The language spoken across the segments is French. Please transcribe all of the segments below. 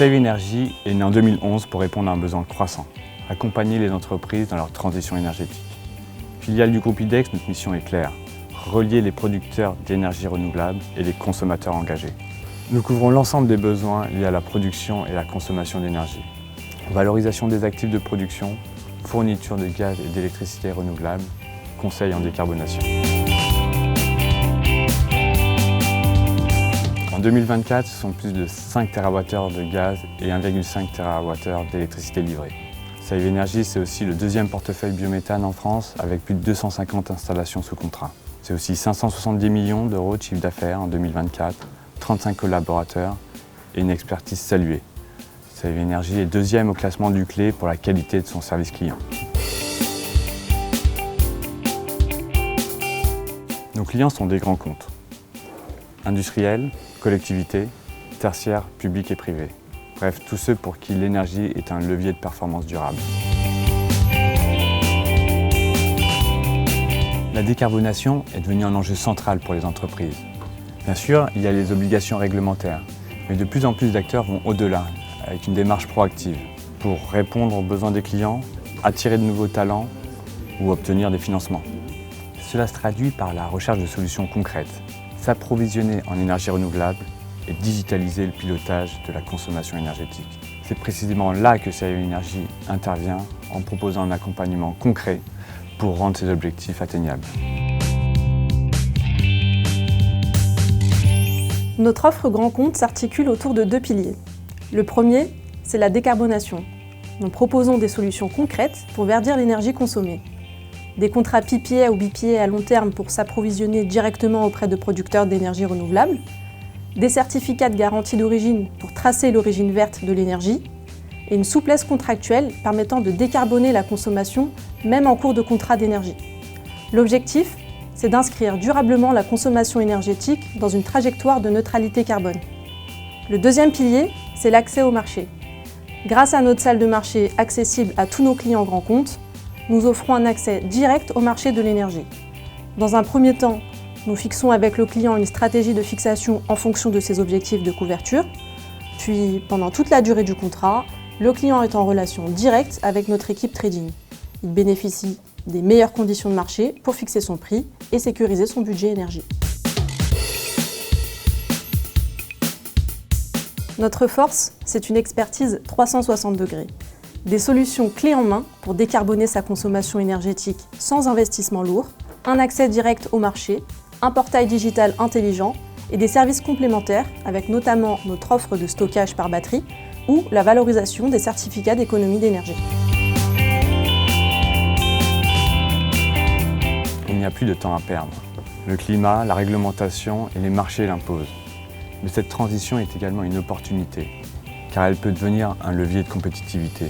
Save Energy est né en 2011 pour répondre à un besoin croissant, accompagner les entreprises dans leur transition énergétique. Filiale du groupe IDEX, notre mission est claire, relier les producteurs d'énergie renouvelable et les consommateurs engagés. Nous couvrons l'ensemble des besoins liés à la production et la consommation d'énergie. Valorisation des actifs de production, fourniture de gaz et d'électricité renouvelable, conseil en décarbonation. En 2024, ce sont plus de 5 TWh de gaz et 1,5 TWh d'électricité livrée. Save Energy, c'est aussi le deuxième portefeuille biométhane en France avec plus de 250 installations sous contrat. C'est aussi 570 millions d'euros de chiffre d'affaires en 2024, 35 collaborateurs et une expertise saluée. Save Energy est deuxième au classement du Clé pour la qualité de son service client. Nos clients sont des grands comptes, industriels, collectivités, tertiaires, publics et privés. Bref, tous ceux pour qui l'énergie est un levier de performance durable. La décarbonation est devenue un enjeu central pour les entreprises. Bien sûr, il y a les obligations réglementaires, mais de plus en plus d'acteurs vont au-delà, avec une démarche proactive, pour répondre aux besoins des clients, attirer de nouveaux talents ou obtenir des financements. Cela se traduit par la recherche de solutions concrètes, s'approvisionner en énergie renouvelable et digitaliser le pilotage de la consommation énergétique. C'est précisément là que Save Energy intervient en proposant un accompagnement concret pour rendre ces objectifs atteignables. Notre offre grand compte s'articule autour de deux piliers. Le premier, c'est la décarbonation. Nous proposons des solutions concrètes pour verdir l'énergie consommée. Des contrats PPA ou BPA à long terme pour s'approvisionner directement auprès de producteurs d'énergie renouvelable, des certificats de garantie d'origine pour tracer l'origine verte de l'énergie, et une souplesse contractuelle permettant de décarboner la consommation même en cours de contrat d'énergie. L'objectif, c'est d'inscrire durablement la consommation énergétique dans une trajectoire de neutralité carbone. Le deuxième pilier, c'est l'accès au marché. Grâce à notre salle de marché accessible à tous nos clients grands comptes, nous offrons un accès direct au marché de l'énergie. Dans un premier temps, nous fixons avec le client une stratégie de fixation en fonction de ses objectifs de couverture. Puis, pendant toute la durée du contrat, le client est en relation directe avec notre équipe trading. Il bénéficie des meilleures conditions de marché pour fixer son prix et sécuriser son budget énergie. Notre force, c'est une expertise 360 degrés. Des solutions clés en main pour décarboner sa consommation énergétique sans investissement lourd, un accès direct au marché, un portail digital intelligent et des services complémentaires avec notamment notre offre de stockage par batterie ou la valorisation des certificats d'économie d'énergie. Il n'y a plus de temps à perdre. Le climat, la réglementation et les marchés l'imposent. Mais cette transition est également une opportunité, car elle peut devenir un levier de compétitivité.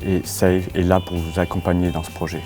Et Save est là pour vous accompagner dans ce projet.